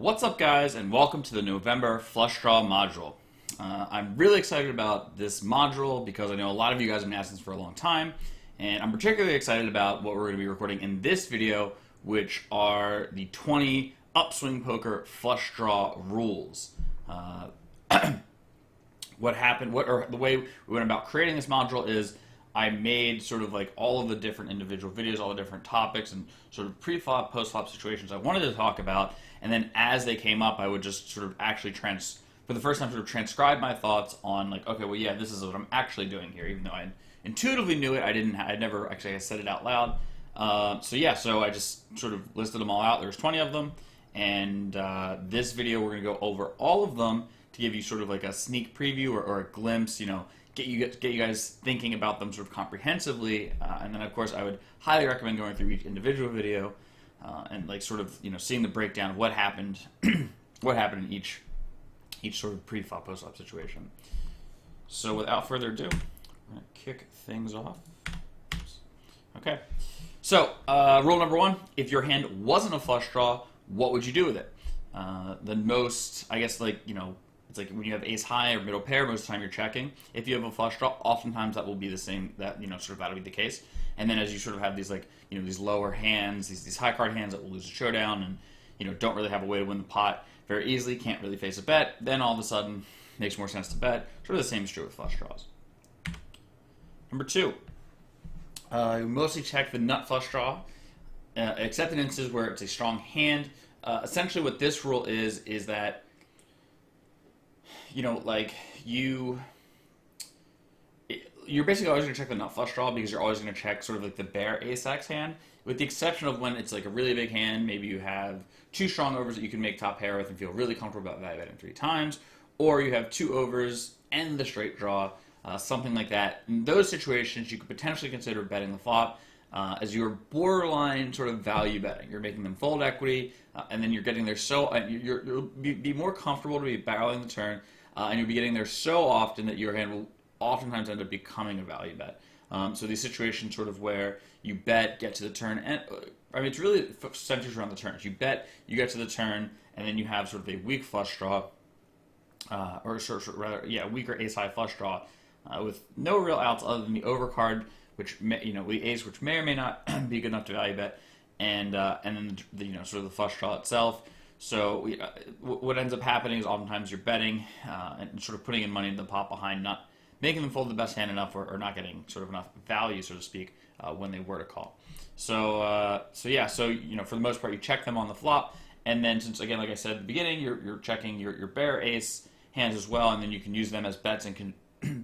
What's up, guys, and welcome to the November flush draw module. I'm really excited about this module because I know a lot of you guys have been asking this for a long time, and I'm particularly excited about what we're going to be recording in this video, which are the 20 Upswing Poker flush draw rules. What happened, the way we went about creating this module is I made sort of like all of the different individual videos, all the different topics, and sort of pre-flop, post-flop situations I wanted to talk about, and then as they came up, I would just sort of actually for the first time sort of transcribe my thoughts on like, okay, well, yeah, this is what I'm actually doing here, even though I intuitively knew it, I never actually said it out loud. So I just sort of listed them all out. There's 20 of them, and this video we're going to go over all of them to give you sort of like a sneak preview or a glimpse, get you guys thinking about them sort of comprehensively, and then of course I would highly recommend going through each individual video and like sort of seeing the breakdown of what happened, what happened in each sort of pre-flop post-flop situation. So without further ado, we're gonna kick things off. Okay, so rule number one: if your hand wasn't a flush draw, what would you do with it? The most, I guess, it's like when you have ace high or middle pair, most of the time you're checking. If you have a flush draw, oftentimes that will be the same, that'll be the case. And then as you sort of have these these lower hands, these high card hands that will lose a showdown and, don't really have a way to win the pot very easily, can't really face a bet, then all of a sudden makes more sense to bet. Sort of the same is true with flush draws. Number two, you mostly check the nut flush draw, except in instances where it's a strong hand. Essentially what this rule is that you're basically always going to check the nut flush draw because you're always going to check sort of like the bare ace-x hand, with the exception of when it's like a really big hand. Maybe you have two strong overs that you can make top pair with and feel really comfortable about value betting 3 times, or you have two overs and the straight draw, something like that. In those situations, you could potentially consider betting the flop as you're borderline sort of value betting. You're making them fold equity, and then you're getting there you'll be more comfortable to be barreling the turn, and you'll be getting there so often that your hand will oftentimes end up becoming a value bet. So these situations sort of where you bet, get to the turn, and it's really centers around the turns. You bet, you get to the turn, and then you have sort of a weak flush draw, weaker ace-high flush draw with no real outs other than the overcard, which the ace, which may or may not be good enough to value bet, and then sort of the flush draw itself. So what ends up happening is oftentimes you're betting and sort of putting in money in the pot behind, not making them fold the best hand enough, or not getting sort of enough value, so to speak, when they were to call. So for the most part, you check them on the flop, and then since, again, like I said at the beginning, you're checking your bare ace hands as well, and then you can use them as bets and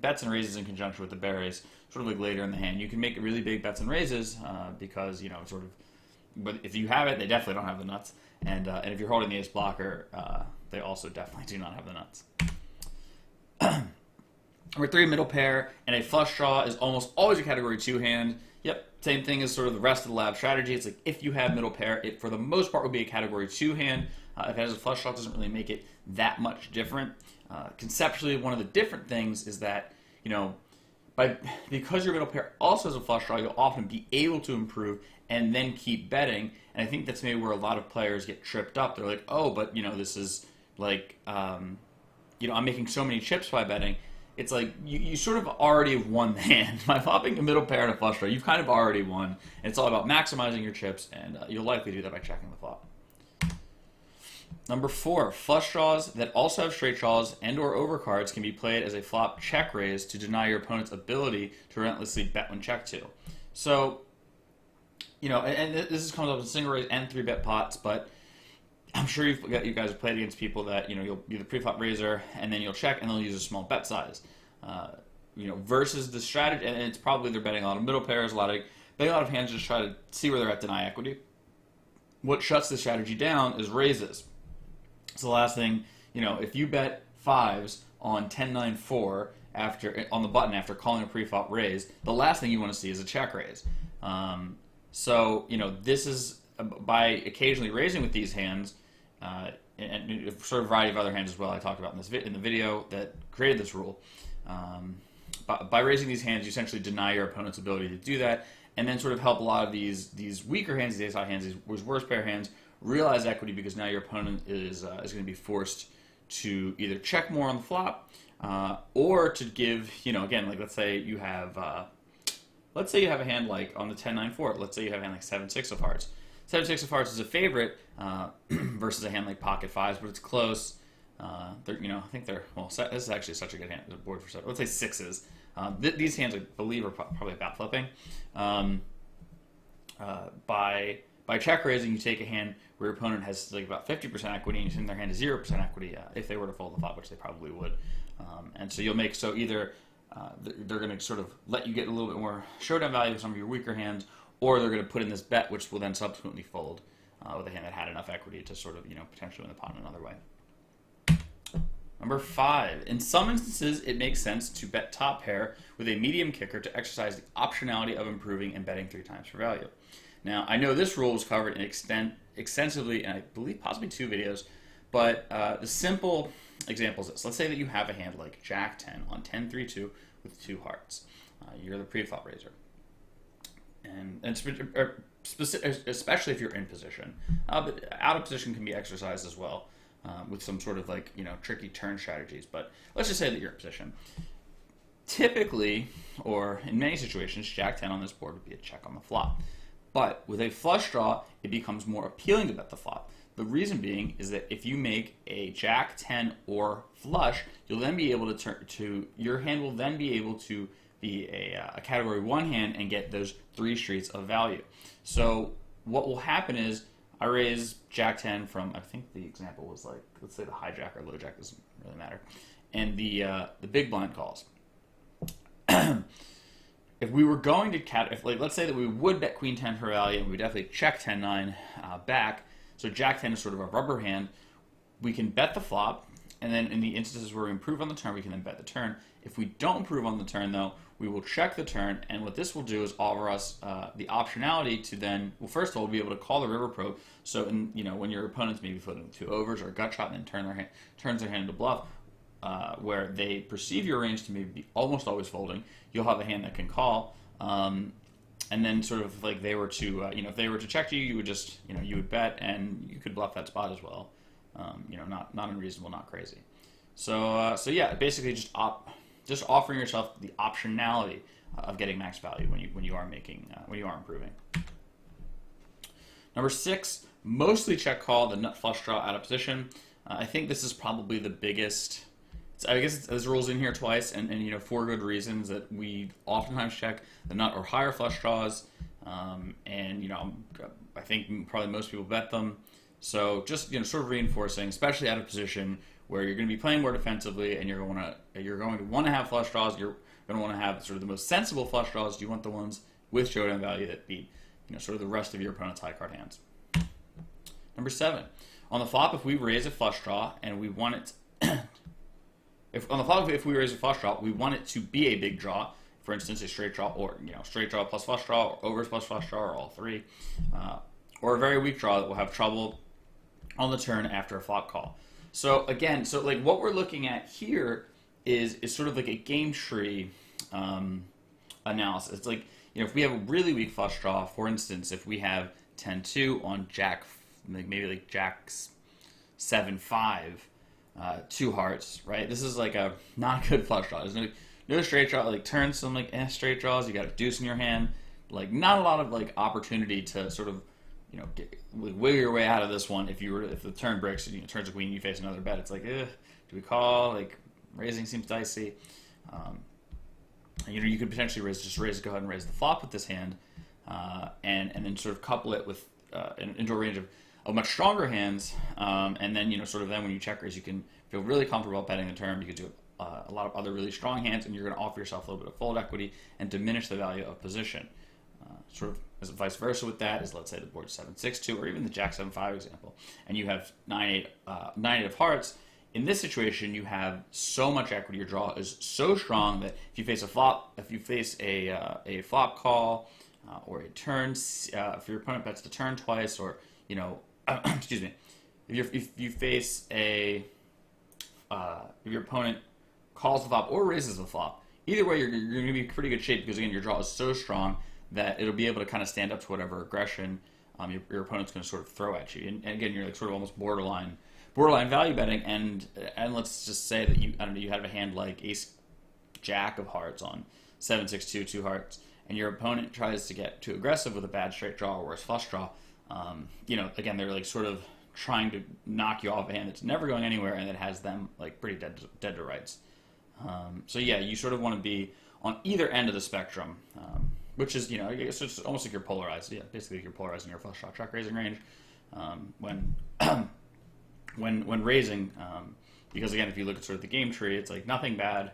bets and raises in conjunction with the bare ace, sort of like later in the hand. You can make really big bets and raises because but if you have it, they definitely don't have the nuts, and if you're holding the ace blocker, they also definitely do not have the nuts. Number three, middle pair, and a flush draw is almost always a category 2 hand. Yep, same thing as sort of the rest of the lab strategy. It's like if you have middle pair, it for the most part would be a category 2 hand. If it has a flush draw, it doesn't really make it that much different. Conceptually, one of the different things is that, because your middle pair also has a flush draw, you'll often be able to improve and then keep betting. And I think that's maybe where a lot of players get tripped up. They're like, oh, but this is like, I'm making so many chips by betting. It's like you sort of already have won the hand. By flopping a middle pair and a flush draw, you've kind of already won. And it's all about maximizing your chips, and you'll likely do that by checking the flop. Number 4, flush draws that also have straight draws and or overcards can be played as a flop check raise to deny your opponent's ability to relentlessly bet when checked to. So, and this comes up in single raise and 3-bet pots, but I'm sure you guys have played against people that, you'll be the pre-flop raiser, and then you'll check, and they'll use a small bet size. Versus the strategy, and it's probably they're betting a lot of middle pairs, betting a lot of hands just try to see where they're at, deny equity. What shuts the strategy down is raises. So the last thing, if you bet 5s on 10-9-4 on the button after calling a pre-flop raise, the last thing you want to see is a check raise. This is by occasionally raising with these hands, and a sort of variety of other hands as well I talked about in the video that created this rule. By raising these hands, you essentially deny your opponent's ability to do that, and then sort of help a lot of these weaker hands, these ace-high hands, these worse pair hands, realize equity because now your opponent is going to be forced to either check more on the flop or to give, again, like let's say you have a hand like on the 10-9-4. Let's say you have a hand like 7-6 of hearts. 7-6 of hearts is a favorite versus a hand like pocket fives, but it's close. I think this is actually such a good hand. The board for 7. Let's say sixes. These hands, I believe, are probably about flipping. By check raising, you take a hand where your opponent has like about 50% equity, and you send their hand to 0% equity if they were to fold the flop, which they probably would. And so you'll make either they're going to sort of let you get a little bit more showdown value with some of your weaker hands, or they're going to put in this bet, which will then subsequently fold with a hand that had enough equity to sort of potentially win the pot in another way. Number 5. In some instances, it makes sense to bet top pair with a medium kicker to exercise the optionality of improving and betting 3 times for value. Now, I know this rule was covered extensively in, I believe, possibly 2 videos, but the simple example is this. Let's say that you have a hand like Jack 10 on 10-3-2 with 2 hearts. You're the pre-flop raiser. And especially if you're in position. But out of position can be exercised as well. With some sort of tricky turn strategies, but let's just say that you're in position. Typically, or in many situations, Jack 10 on this board would be a check on the flop. But with a flush draw, it becomes more appealing to bet the flop. The reason being is that if you make a Jack 10 or flush, you'll then be able to your hand will then be able to be a category 1 hand and get those 3 streets of value. So what will happen is I raise Jack 10 from, I think the example was like, let's say the hijack or low jack, doesn't really matter, and the big blind calls. If we were going to let's say that we would bet Queen 10 for value, and we would definitely check 10-9 back. So Jack 10 is sort of a rubber hand. We can bet the flop, and then in the instances where we improve on the turn, we can then bet the turn. If we don't improve on the turn, though, we will check the turn, and what this will do is offer us the optionality to then, well, first of all, we'll be able to call the river probe. So, when your opponent's maybe floating 2 overs or a gut shot and then turns their hand into bluff, where they perceive your range to maybe be almost always folding, you'll have a hand that can call. And then sort of like they were to, if they were to check you would just, you would bet, and you could bluff that spot as well. Not unreasonable, not crazy. So yeah, basically just offering yourself the optionality of getting max value when you are improving. Number 6, mostly check call the nut flush draw out of position. I think this is probably the biggest. I guess this rule's in here twice, and for good reasons that we oftentimes check the nut or higher flush draws, and I think probably most people bet them. So just sort of reinforcing, especially out of position where you're going to be playing more defensively, and you're going to want to have flush draws. You're going to want to have sort of the most sensible flush draws. You want the ones with showdown value that beat sort of the rest of your opponent's high card hands. Number 7, on the flop, if we raise a flush draw and we want it, if we raise a flush draw, we want it to be a big draw. For instance, a straight draw, or straight draw plus flush draw, or overs plus flush draw, or all 3, or a very weak draw that will have trouble on the turn after a flop call. So again, like what we're looking at here is sort of like a game tree analysis. It's like if we have a really weak flush draw, for instance, if we have 10-2 on Jack, maybe like Jack's 7-5, 2 hearts, right? This is like a not good flush draw. There's no straight draw. Like turns some straight draws. You got a deuce in your hand. Like not a lot of opportunity to sort of wiggle your way out of this one. If the turn breaks, turns a queen, you face another bet. It's like, do we call? Raising seems dicey. You could potentially go ahead and raise the flop with this hand, and then sort of couple it with into a range of much stronger hands, and then sort of then when you check raise, you can feel really comfortable betting the turn. You could do a lot of other really strong hands, and you're going to offer yourself a little bit of fold equity and diminish the value of position. Sort of as vice versa with that is, let's say the board 7-6-2, or even the Jack 7-5 example, and you have 9-8 of hearts. In this situation, you have so much equity. Your draw is so strong that if you face a flop call or a turn, if your opponent bets the turn twice, or excuse me, if you face if your opponent calls the flop or raises the flop, either way you're going to be in pretty good shape, because again your draw is so strong that it'll be able to kind of stand up to whatever aggression your opponent's going to sort of throw at you. And again, you're like sort of almost borderline value betting. And let's just say that I don't know, you have a hand like Ace Jack of Hearts on 7-6-2, 2 hearts, and your opponent tries to get too aggressive with a bad straight draw or worse flush draw. Again, they're like sort of trying to knock you off a hand that's never going anywhere and that has them like pretty dead to rights. So yeah, you sort of want to be on either end of the spectrum, which is, I guess it's almost like you're polarized. Yeah, basically you're polarized in your flush draw check raising range when raising, because again, if you look at sort of the game tree, it's like nothing bad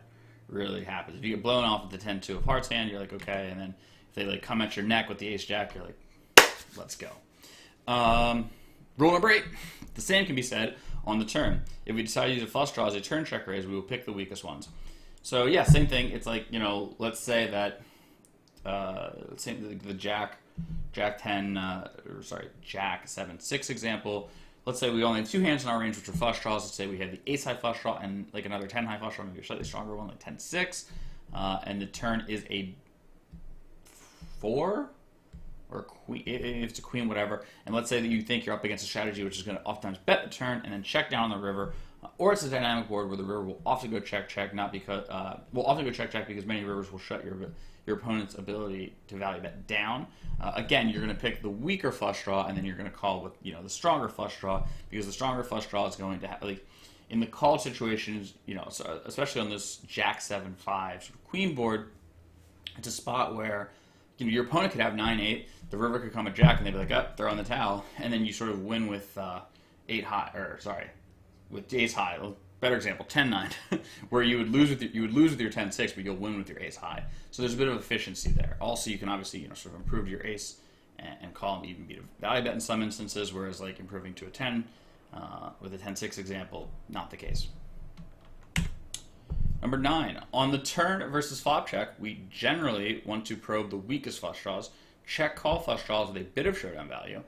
really happens. If you get blown off with the 10-2 of hearts hand, you're like, okay, and then if they like come at your neck with the ace jack, you're like, let's go. Rule number 8, the same can be said on the turn. If we decide to use a flush draw as a turn check raise, we will pick the weakest ones. So yeah, same thing. It's like, let's say that the Jack 7-6 example. Let's say we only have 2 hands in our range which are flush draws. Let's say we have the ace high flush draw and like another 10 high flush draw, maybe a slightly stronger one like 10-6, and the turn is a 4 or queen, if it's a queen, whatever. And let's say that you think you're up against a strategy which is going to oftentimes bet the turn and then check down on the river, or it's a dynamic board where the river will often go check, not because because many rivers will shut your opponent's ability to value bet down. Again, you're going to pick the weaker flush draw, and then you're going to call with the stronger flush draw, because the stronger flush draw is going to have, like in the call situations, so especially on this Jack 7-5 sort of queen board, it's a spot where your opponent could have 9-8, the river could come a jack, and they'd be like, oh, throw in the towel, and then you sort of win with with ace high. Better example, 10-9, where you would lose with your 10-6, but you'll win with your ace high. So there's a bit of efficiency there. Also, you can obviously sort of improve your ace and call and even beat a value bet in some instances, whereas like improving to a 10 with a 10-6 example, not the case. Number 9, on the turn versus flop check, we generally want to probe the weakest flush draws, check call flush draws with a bit of showdown value,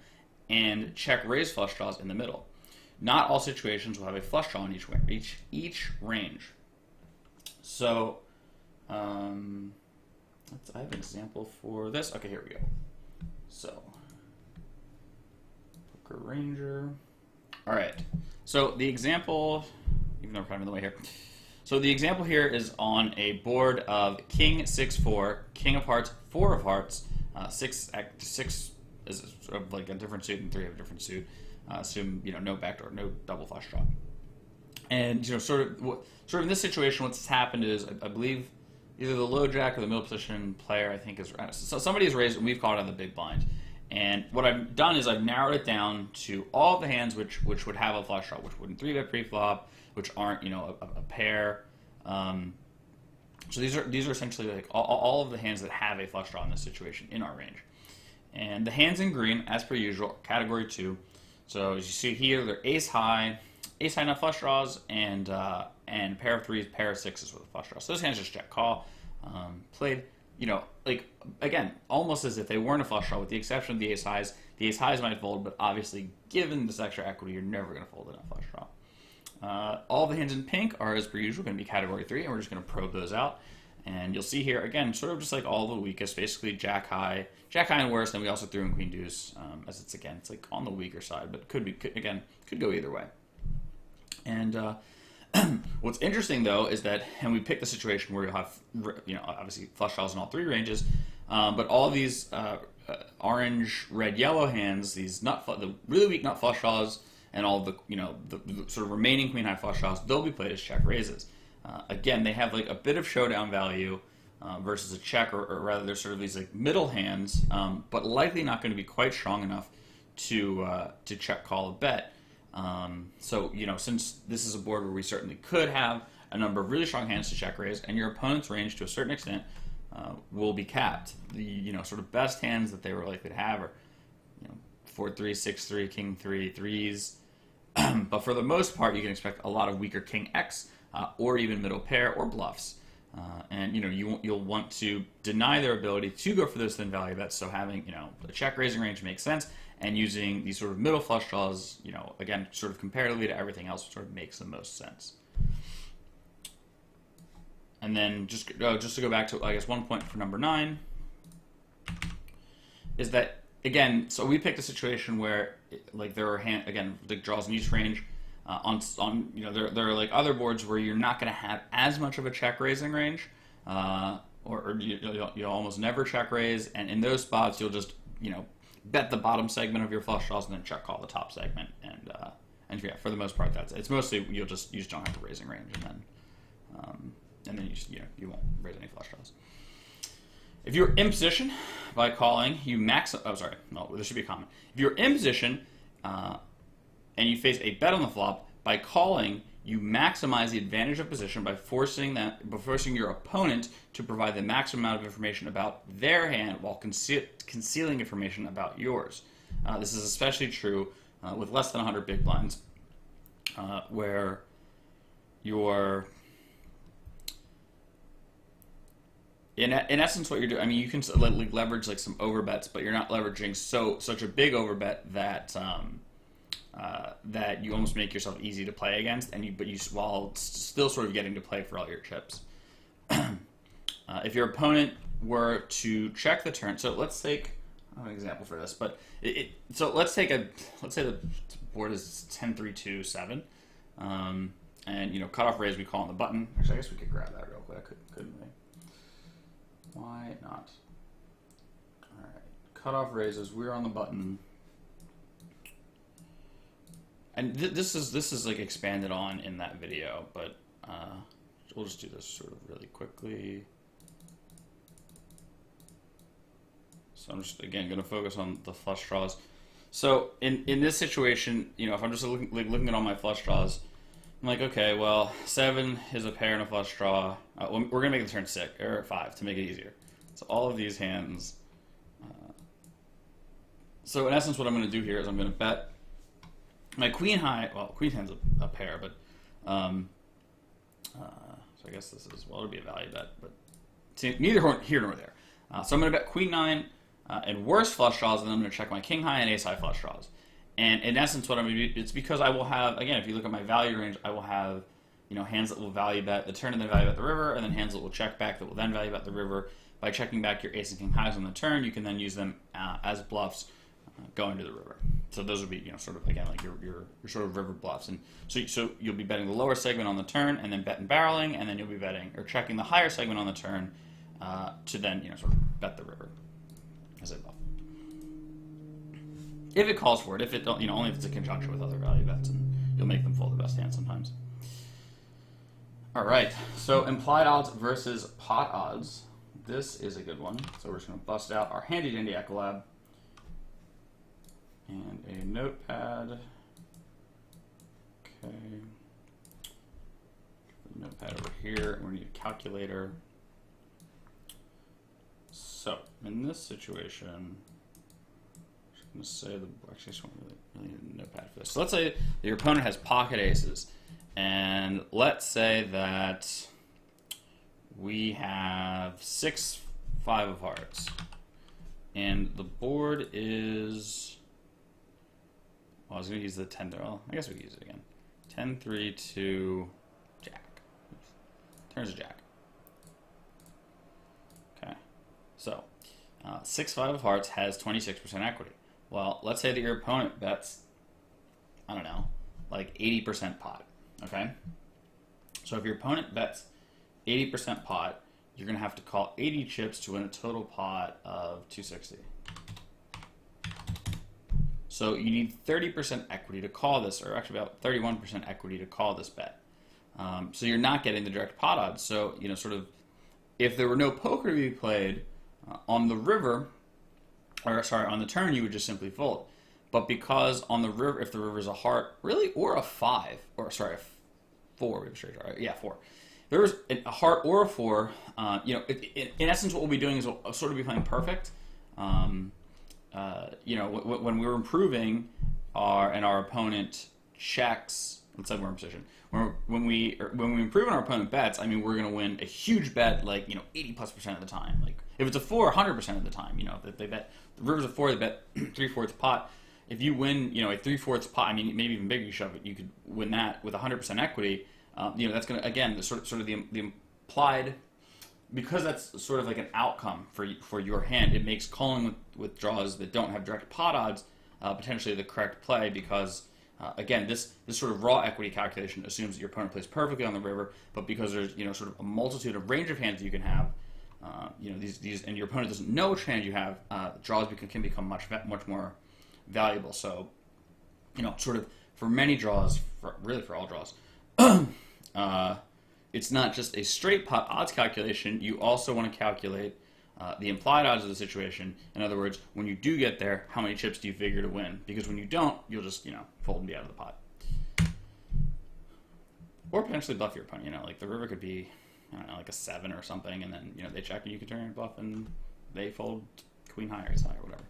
and check raise flush draws in the middle. Not all situations will have a flush draw in each range. So, I have an example for this. Okay, here we go. So, Poker Ranger. All right. So the example, even though we're kind of in the way here. So the example here is on a board of King 6-4, King of Hearts, 4 of Hearts, 6 is sort of like a different suit, and 3 have a different suit. Assume no backdoor, no double flush draw, and sort of in this situation, what's happened is I believe either the low jack or the middle position player, I think, so somebody has raised and we've called on the big blind. And what I've done is I've narrowed it down to all the hands which would have a flush draw, which wouldn't 3-bet pre-flop, which aren't a pair. So these are essentially like all of the hands that have a flush draw in this situation in our range. And the hands in green, as per usual, category 2. So as you see here, they're ace high nut flush draws, and pair of 3s, pair of 6s with a flush draw. So those hands just check call. Played, like again, almost as if they weren't a flush draw, with the exception of the ace highs. The ace highs might fold, but obviously, given this extra equity, you're never going to fold in a flush draw. All the hands in pink are, as per usual, going to be category 3, and we're just going to probe those out. And you'll see here, again, sort of just like all the weakest, basically Jack high and worse, and we also threw in Queen Deuce, as it's like on the weaker side, but could go either way. And what's interesting, though, is that, and we picked the situation where you'll have, obviously flush draws in all 3 ranges, but all of these orange, red, yellow hands, these the really weak nut flush draws, and all the sort of remaining queen high flush draws, they'll be played as check raises. Again, they have like a bit of showdown value versus a check, or rather, they're sort of these like middle hands, but likely not going to be quite strong enough to check call a bet. So since this is a board where we certainly could have a number of really strong hands to check raise, and your opponent's range to a certain extent will be capped. The sort of best hands that they were likely to have are 4-3, 6-3, King 3, 3s. But for the most part, you can expect a lot of weaker King X. Or even middle pair or bluffs, and you'll want to deny their ability to go for those thin value bets. So having a check raising range makes sense, and using these sort of middle flush draws, again, sort of comparatively to everything else, sort of makes the most sense. And then just to go back to, I guess, one point for number 9 is that again, so we picked a situation where like there are again the draws in each range. On there are like other boards where you're not going to have as much of a check raising range, or you'll almost never check raise, and in those spots you'll just bet the bottom segment of your flush draws and then check call the top segment, and yeah, for the most part it's mostly you just don't have the raising range, and then you just you won't raise any flush draws. If you're in position by calling, you max. Oh, sorry, no, there should be a comment. If you're in position and you face a bet on the flop, by calling, you maximize the advantage of position by forcing your opponent to provide the maximum amount of information about their hand while concealing information about yours. This is especially true with less than 100 big blinds, where you're in essence what you're doing. I mean, you can leverage like some overbets, but you're not leveraging such a big overbet that that you almost make yourself easy to play against, but you while still sort of getting to play for all your chips. If your opponent were to check the turn, so let's take an example for this, but so let's say the board is 10-3-2-7, and cutoff raise we call on the button. Actually, I guess we could grab that real quick, couldn't we? Why not? All right, cutoff raises. We're on the button. And this is like expanded on in that video, but we'll just do this sort of really quickly. So I'm just again going to focus on the flush draws. So in this situation, if I'm just looking at all my flush draws, I'm like, okay, well, 7 is a pair and a flush draw. We're going to make the turn 6 or 5 to make it easier. So all of these hands. So in essence, what I'm going to do here is I'm going to bet my queen high. Well, queen hand's a pair, but so I guess this is it'll be a value bet, but see, neither here nor there. So I'm going to bet queen 9 and worse flush draws, and then I'm going to check my king high and ace high flush draws. And in essence, what I'm going to do, it's because I will have, again, if you look at my value range, I will have hands that will value bet the turn and then value bet the river, and then hands that will check back that will then value bet the river. By checking back your ace and king highs on the turn, you can then use them as bluffs going to the river. So those would be sort of again like your sort of river bluffs, and so you'll be betting the lower segment on the turn and then bet and barreling, and then you'll be betting or checking the higher segment on the turn to then sort of bet the river as a bluff. If it calls for it, if it don't, only if it's a conjunction with other value bets, and you'll make them fold the best hand sometimes. All right, so implied odds versus pot odds. This is a good one. So we're just going to bust out our handy dandy Ecolab and a notepad. Okay, put the notepad over here, and we need a calculator. So in this situation, I'm just going to say actually I just want really need a notepad for this. So let's say that your opponent has pocket aces, and let's say that we have 6-5 of hearts, and the board is. Well, I was going to use the 10. Well, I guess we could use it again. 10-3-2 jack. Turns a jack. Okay. So 6-5 of hearts has 26% equity. Well, let's say that your opponent bets, I don't know, like 80% pot. Okay. So if your opponent bets 80% pot, you're going to have to call 80 chips to win a total pot of 260. So you need 30% equity to call this, or actually about 31% equity to call this bet. So you're not getting the direct pot odds. So, sort of, if there were no poker to be played on the river, or sorry, on the turn, you would just simply fold. But because on the river, if the river is a heart, really, or a 5, or sorry, a 4, we have a straight draw, right? Yeah, 4. There was a heart or a 4. In essence, what we'll be doing is we'll sort of be playing perfect. When we were improving and our opponent checks, let's say we're in position. When we improve and our opponent bets, I mean, we're going to win a huge bet, like 80+% of the time. Like if it's a 4, 100% of the time. If they bet the river's a 4, they bet 3/4 pot. If you win, a 3/4 pot, I mean, maybe even bigger, you shove it, you could win that with 100% equity. That's going to again sort of the implied because that's sort of like an outcome for your hand, it makes calling with draws that don't have direct pot odds potentially the correct play because, again, this sort of raw equity calculation assumes that your opponent plays perfectly on the river, but because there's sort of a multitude of range of hands that you can have, these and your opponent doesn't know which hand you have, draws can become much more valuable. So, sort of for many draws, really for all draws, it's not just a straight pot odds calculation. You also want to calculate the implied odds of the situation. In other words, when you do get there, how many chips do you figure to win? Because when you don't, you'll just fold and be out of the pot, or potentially bluff your opponent. Like the river could be, I don't know, like a 7 or something, and then they check and you can turn and bluff, and they fold queen high or ace high or whatever.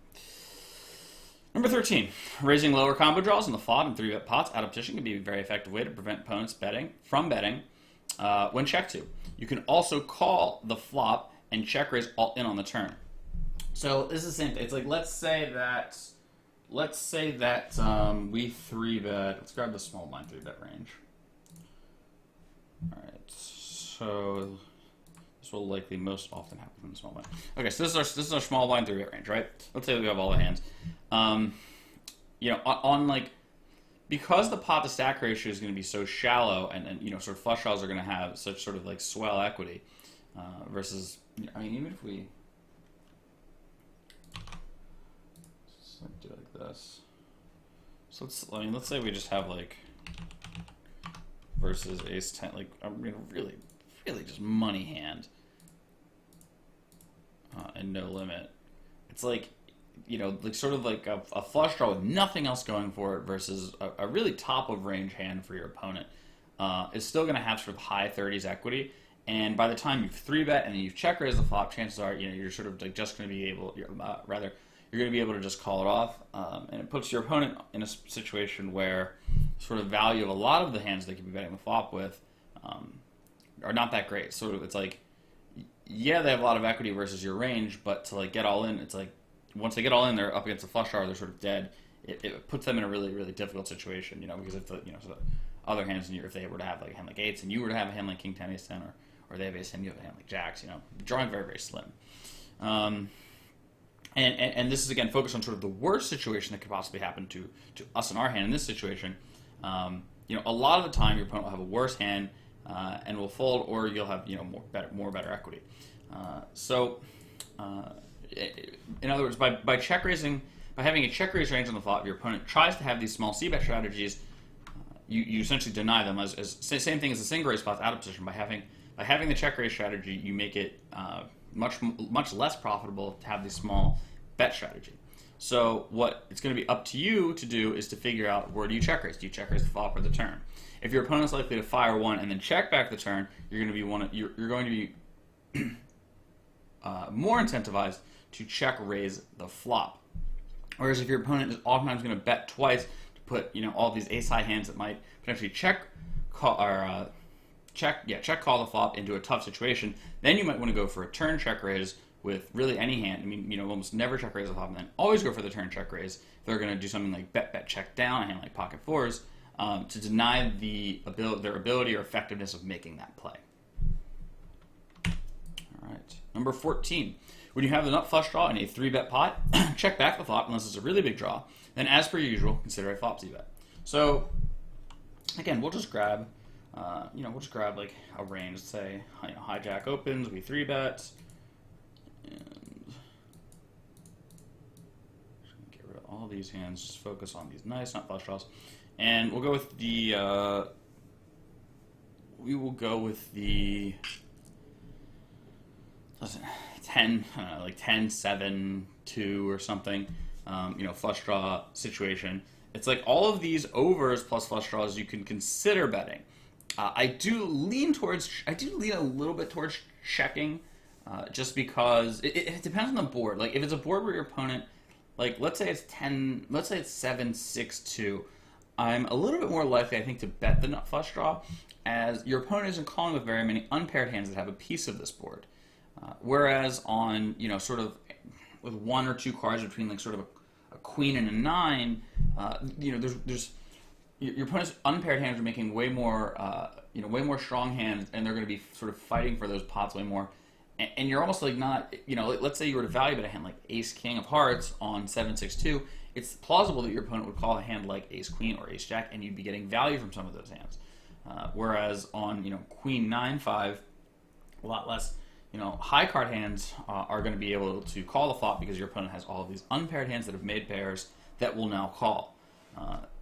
Number 13, raising lower combo draws in the flop and 3-bet pots out of position can be a very effective way to prevent opponents from betting when checked to. You can also call the flop and check raise all in on the turn. So this is the same thing. It's like let's say that we 3-bet. Let's grab the small blind 3-bet range. All right, so this will likely most often happen in the small blind. Okay, so this is our small blind 3-bet range, right? Let's say we have all the hands. Because the pot to stack ratio is going to be so shallow, and sort of flush draws are going to have such sort of like swell equity, versus even if we do it like this. So let's say we just have like versus ace 10, like really just money hand, and no limit. It's like sort of like a flush draw with nothing else going for it versus a really top of range hand for your opponent is still going to have sort of high 30s equity. And by the time you've 3-bet and then you've check raised the flop, chances are you're sort of like just going to be able, you're going to be able to just call it off, and it puts your opponent in a situation where sort of value of a lot of the hands they could be betting the flop with are not that great. Sort of, it's like, yeah, they have a lot of equity versus your range, but to like get all in, it's like once they get all in, they're up against a flush draw, they're sort of dead. It puts them in a really, really difficult situation, because if the so the other hands, if they were to have like a hand like 8s and you were to have a hand like king 10, ace 10, or they have ace 10, you have a hand like jacks, drawing very, very slim. And this is again focused on sort of the worst situation that could possibly happen to us in our hand. In this situation, a lot of the time your opponent will have a worse hand and will fold, or you'll have more better equity. In other words, by check raising, by having a check raise range on the flop, your opponent tries to have these small c-bet strategies. You essentially deny them as same thing as the single raise spots out of position. By having the check raise strategy, you make it much less profitable to have the small bet strategy. So what it's going to be up to you to do is to figure out, where do you check raise? Do you check raise the flop or the turn? If your opponent's likely to fire one and then check back the turn, you're going to be more incentivized to check raise the flop. Whereas if your opponent is oftentimes going to bet twice to put all these ace high hands that might potentially check call the flop into a tough situation, then you might want to go for a turn check raise with really any hand. Almost never check raise the flop, and then always go for the turn check raise. They're going to do something like bet check down, a hand like pocket 4s, to deny their ability or effectiveness of making that play. All right, number 14. When you have the nut flush draw in a 3-bet pot, check back the flop unless it's a really big draw. Then, as per usual, consider a flop c-bet. So, again, we'll just grab, like a range. Let's say hijack opens, we 3-bet, and get rid of all these hands. Just focus on these nice nut flush draws, and we'll go with the. We will go with the. 10, like 10, 7, 2 or something, flush draw situation. It's like all of these overs plus flush draws you can consider betting. I do lean a little bit towards checking, just because it depends on the board. Like if it's a board where your opponent, like let's say it's 7, 6, 2, I'm a little bit more likely, I think, to bet the nut flush draw, as your opponent isn't calling with very many unpaired hands that have a piece of this board. Whereas on, sort of with 1 or 2 cards between like sort of a queen and a 9, there's your opponent's unpaired hands are making way more strong hands, and they're going to be sort of fighting for those pots way more. and you're almost like not, let's say you were to value bet a hand like Ace King of Hearts on 7-6-2. It's plausible that your opponent would call a hand like Ace Queen or Ace Jack, and you'd be getting value from some of those hands. Whereas on Queen 9-5, a lot less high card hands are going to be able to call the flop because your opponent has all of these unpaired hands that have made pairs that will now call.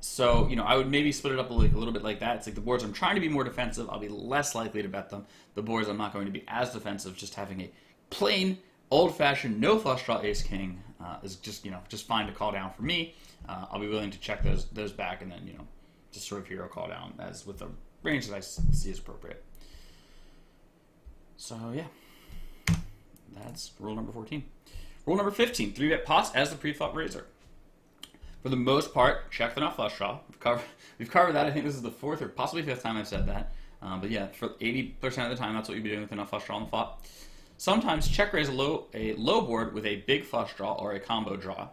So I would maybe split it up a little bit like that. It's like the boards I'm trying to be more defensive, I'll be less likely to bet them. The boards I'm not going to be as defensive, just having a plain, old-fashioned, no flush draw Ace King is just fine to call down for me. I'll be willing to check those back and then just sort of hero call down as with the range that I see as appropriate. So yeah, that's rule number 14. Rule number 15: 3-bet pots as the pre-flop raiser. For the most part, check the nut flush draw. We've covered that. I think this is the 4th or possibly 5th time I've said that. But yeah, for 80% of the time, that's what you'd be doing with the nut flush draw on the flop. Sometimes check raise a low board with a big flush draw or a combo draw.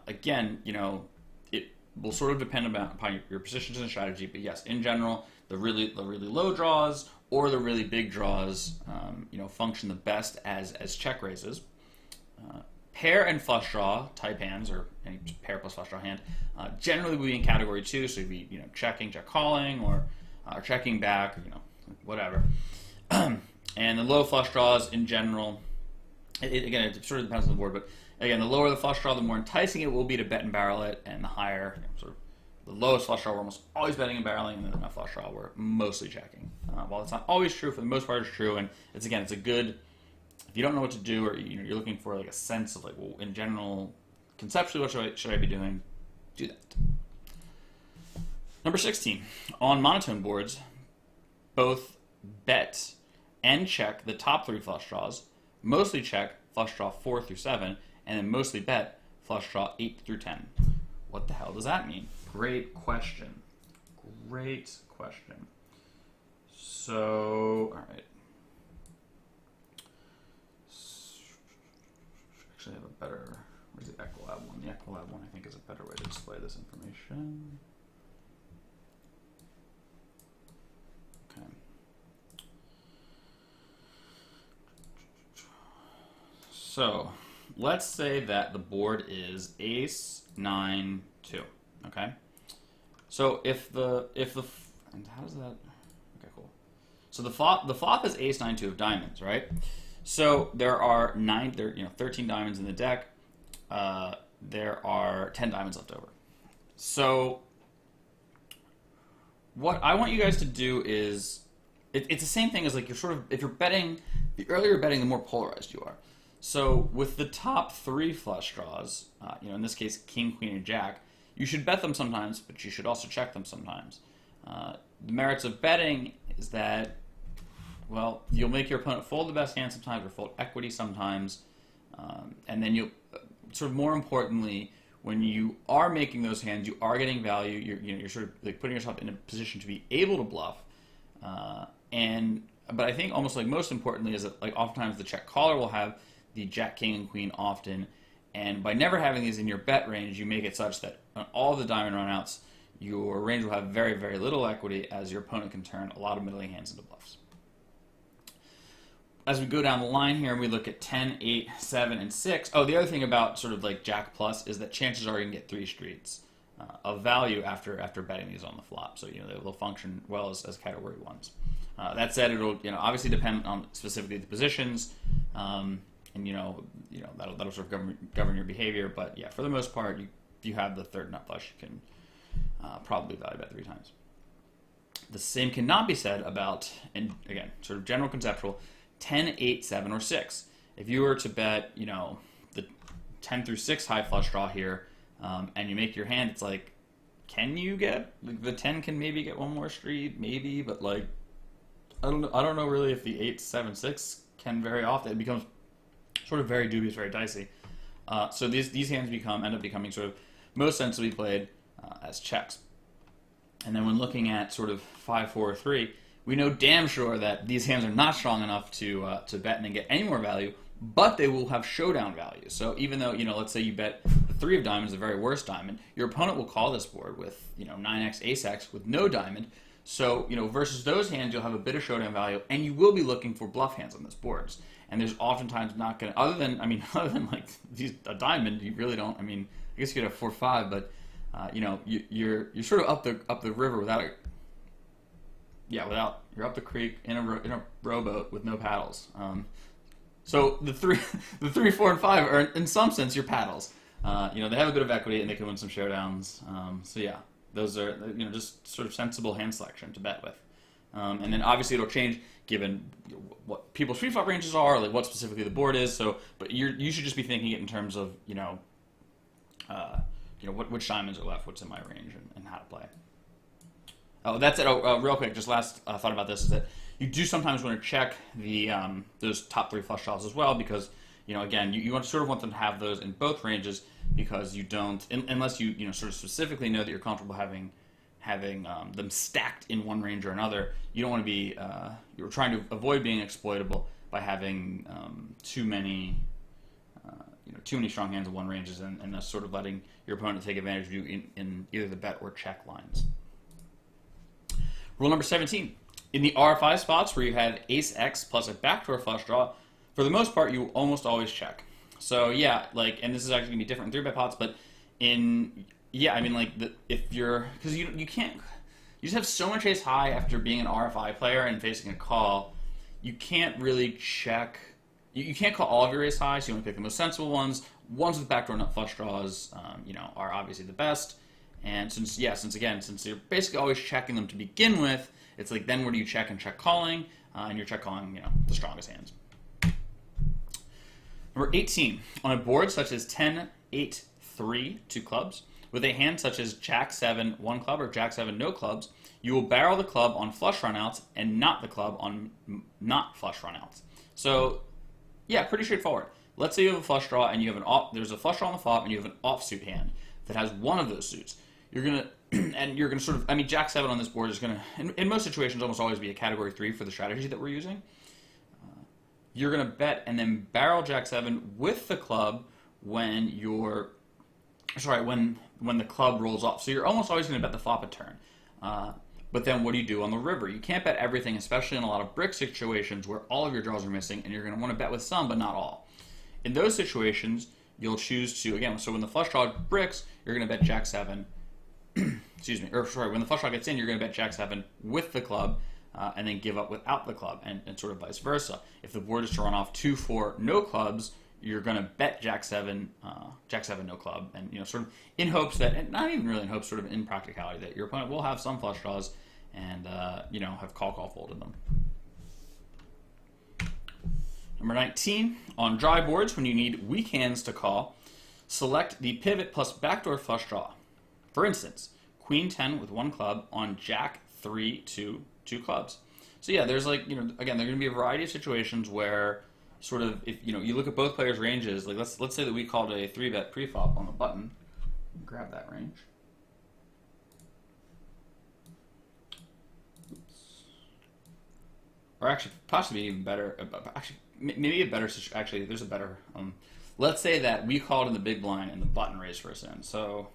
Again, it will sort of depend upon your positions and strategy. But yes, in general, the really low draws or the really big draws, function the best as check raises. Pair and flush draw type hands, or any pair plus flush draw hand, generally will be in category 2, so you'd be checking, check calling, or checking back, or whatever. And the low flush draws in general, again, it sort of depends on the board, but again, the lower the flush draw, the more enticing it will be to bet and barrel it, and the higher, sort of the lowest flush draw, we're almost always betting and barreling, and then the flush draw, we're mostly checking. While it's not always true, for the most part, it's true, and it's a good. If you don't know what to do, or you're looking for like a sense of well, in general, conceptually, what should I be doing? Do that. Number 16, on monotone boards, both bet and check the top 3 flush draws, mostly check flush draw 4 through 7, and then mostly bet flush draw 8 through 10. What the hell does that mean? Great question. So, all right. Actually, I have a better. Where's the Equilab one? The Equilab one, I think, is a better way to display this information. Okay. So, let's say that the board is Ace 9 2. Okay. So and how does that? Okay, cool. So the flop is Ace 9 2 of diamonds, right? So there are 13 diamonds in the deck. There are 10 diamonds left over. So what I want you guys to do is, it's the same thing as like if you're betting, the earlier you're betting, the more polarized you are. So with the top 3 flush draws, in this case King, Queen, and Jack, you should bet them sometimes, but you should also check them sometimes. The merits of betting is that, well, you'll make your opponent fold the best hand sometimes, or fold equity sometimes, and then you'll, sort of more importantly, when you are making those hands, you are getting value. You're sort of like putting yourself in a position to be able to bluff. But I think almost like most importantly is that like oftentimes the check caller will have the Jack, King, and Queen often, and by never having these in your bet range, you make it such that on all the diamond runouts, your range will have very, very little equity, as your opponent can turn a lot of middling hands into bluffs. As we go down the line here and we look at 10, 8, 7, and 6. Oh, the other thing about sort of like Jack plus is that chances are you're going to get 3 streets of value after betting these on the flop. So, they'll function well as category 1s. That said, it'll obviously depend on specifically the positions, and that'll sort of govern your behavior. But yeah, for the most part, if you have the 3rd nut flush, you can probably value bet 3 times. The same cannot be said about, and again, sort of general conceptual, 10, 8, 7, or 6. If you were to bet, the 10 through 6 high flush draw here, and you make your hand, it's like, can you get, the 10 can maybe get one more street, maybe, but like, I don't know really if the 8, 7, 6 can very often. It becomes sort of very dubious, very dicey. So these hands end up becoming sort of most sensibly played as checks. And then when looking at sort of 5, 4, 3, we know damn sure that these hands are not strong enough to bet and then get any more value, but they will have showdown value. So even though, let's say you bet the 3 of diamonds, the very worst diamond, your opponent will call this board with, 9x, ace-x with no diamond. So, versus those hands, you'll have a bit of showdown value, and you will be looking for bluff hands on those boards. And there's oftentimes not going to, other than like a diamond, you really don't. I guess you could have 4-5, but you're sort of up the river without it. Yeah, you're up the creek in a rowboat with no paddles. So the three, 4, and 5 are in some sense your paddles. They have a bit of equity and they can win some showdowns. So yeah, those are just sort of sensible hand selection to bet with. And then obviously it'll change given what people's pre-flop ranges are, like what specifically the board is. So, but you should just be thinking it in terms of which diamonds are left, what's in my range, and how to play. Oh, that's it. Real quick, just last thought about this is that you do sometimes want to check the those top 3 flush draws as well, because again you sort of want them to have those in both ranges, because you don't unless you sort of specifically know that you're comfortable having them stacked in one range or another. You don't want to be you're trying to avoid being exploitable by having too many strong hands in one ranges and thus sort of letting your opponent take advantage of you in either the bet or check lines. Rule number 17. In the RFI spots where you have ace X plus a backdoor flush draw, for the most part, you almost always check. So yeah, and this is actually going to be different in 3-bet pots, but if you're, because you can't, you just have so much ace high after being an RFI player and facing a call, you can't really check, you can't call all of your ace high, so you want to pick the most sensible ones. Ones with backdoor nut flush draws, are obviously the best. And since you're basically always checking them to begin with, it's like then where do you check and check calling? And you're check calling, the strongest hands. Number 18. On a board such as 10, 8, 3, 2 clubs, with a hand such as Jack 7, 1 club, or Jack 7, no clubs, you will barrel the club on flush runouts and not the club on not flush runouts. So, yeah, pretty straightforward. Let's say you have a flush draw and you have there's a flush draw on the flop and you have an offsuit hand that has one of those suits. You're gonna sort of, Jack 7 on this board is gonna, in most situations, almost always be a category 3 for the strategy that we're using. You're gonna bet and then barrel Jack 7 with the club when the club rolls off. So you're almost always gonna bet the flop a turn. But then what do you do on the river? You can't bet everything, especially in a lot of brick situations where all of your draws are missing, and you're gonna want to bet with some, but not all. In those situations, you'll choose to, again, so when the flush draw bricks, you're gonna bet Jack 7. When the flush draw gets in, you're going to bet Jack 7 with the club, and then give up without the club, and sort of vice versa. If the board is to run off 2, 4, no clubs, you're going to bet Jack 7 no club, and sort of in hopes that, and not even really in hopes, sort of in practicality, that your opponent will have some flush draws and have call folded them. Number 19, on dry boards when you need weak hands to call, select the pivot plus backdoor flush draw. For instance, Queen 10 with 1 club on Jack 3, 2 clubs. So yeah, there's again, there are going to be a variety of situations where sort of, if you look at both players' ranges, like let's say that we called a 3-bet preflop on the button. Grab that range. Oops. Or actually, possibly even better, there's a better, let's say that we called in the big blind and the button raised first in. So,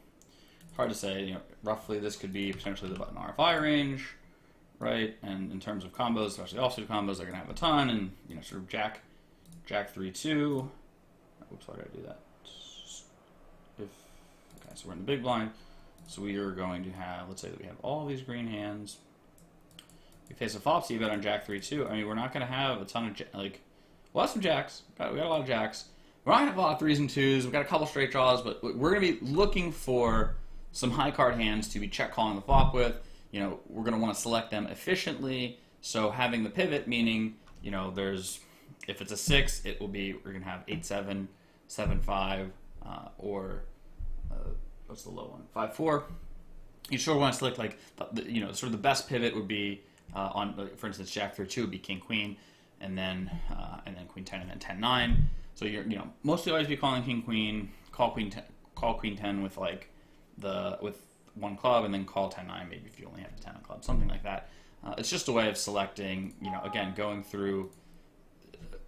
hard to say, roughly this could be potentially the button RFI range, right? And in terms of combos, especially offsuit combos, they're going to have a ton, and, sort of Jack 3, 2. Oops, why did I do that? Okay, so we're in the big blind. So we are going to have, let's say that we have all these green hands. We face a flop, so you bet on Jack 3, 2. We're not going to have a ton of, we'll have some Jacks. We got a lot of Jacks. We're not going to have a lot of 3s and 2s. We've got a couple straight draws, but we're going to be looking for some high card hands to be check calling the flop with. We're going to want to select them efficiently. So having the pivot, meaning, if it's a 6, it will be, we're going to have 8, 7, 7, 5, or what's the low one? 5, 4. You sort of want to select sort of the best pivot would be on, for instance, Jack 3, 2 would be King, Queen, and then Queen 10, and then 10, 9. So you're mostly always be calling King, Queen, call Queen 10 with with 1 club, and then call 10, 9 maybe if you only have the 10 club, something like that. It's just a way of selecting, again, going through,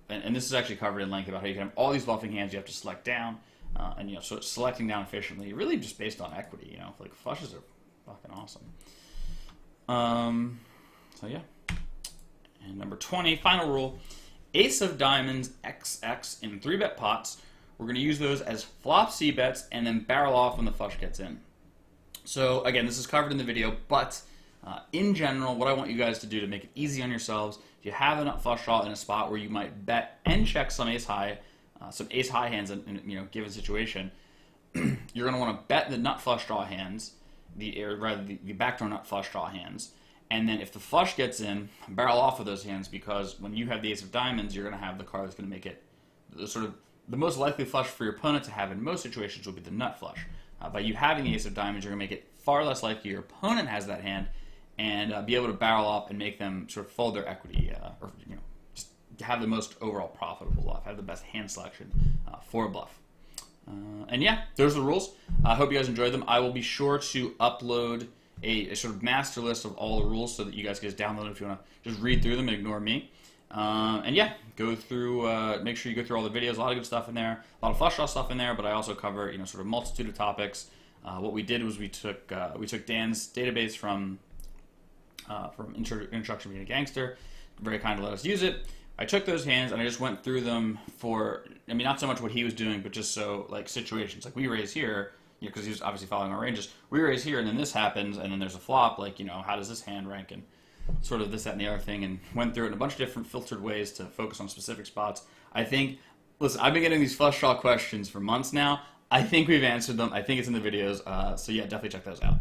and this is actually covered in length about how you can have all these bluffing hands you have to select down, and so selecting down efficiently, really just based on equity. Flushes are fucking awesome. So yeah. And number 20, final rule, ace of diamonds XX in 3-bet pots. We're going to use those as flop C bets and then barrel off when the flush gets in. So again, this is covered in the video, but in general, what I want you guys to do to make it easy on yourselves, if you have a nut flush draw in a spot where you might bet and check some ace high hands in a given situation, you're going to want to bet the nut flush draw hands, the backdoor nut flush draw hands, and then if the flush gets in, barrel off of those hands, because when you have the ace of diamonds, you're going to have the card that's going to make it the most likely flush for your opponent to have in most situations will be the nut flush. By you having the ace of diamonds, you're going to make it far less likely your opponent has that hand, and be able to barrel off and make them sort of fold their equity, or just have the most overall profitable bluff, have the best hand selection for a bluff. And yeah, those are the rules. I hope you guys enjoyed them. I will be sure to upload a sort of master list of all the rules so that you guys can just download it if you want to just read through them and ignore me. And yeah, go through, make sure you go through all the videos, a lot of good stuff in there, a lot of flush draw stuff in there, but I also cover, sort of multitude of topics. What we did was we took Dan's database from Introduction to Being a Gangster, very kind to let us use it. I took those hands and I just went through them for, not so much what he was doing, but just so, like, situations. Like, we raise here, because he was obviously following our ranges. We raise here, and then this happens, and then there's a flop, like, how does this hand rank, and sort of this, that, and the other thing, and went through it in a bunch of different filtered ways to focus on specific spots. I think, listen, I've been getting these flush draw questions for months now. I think we've answered them. I think it's in the videos. So yeah, definitely check those out.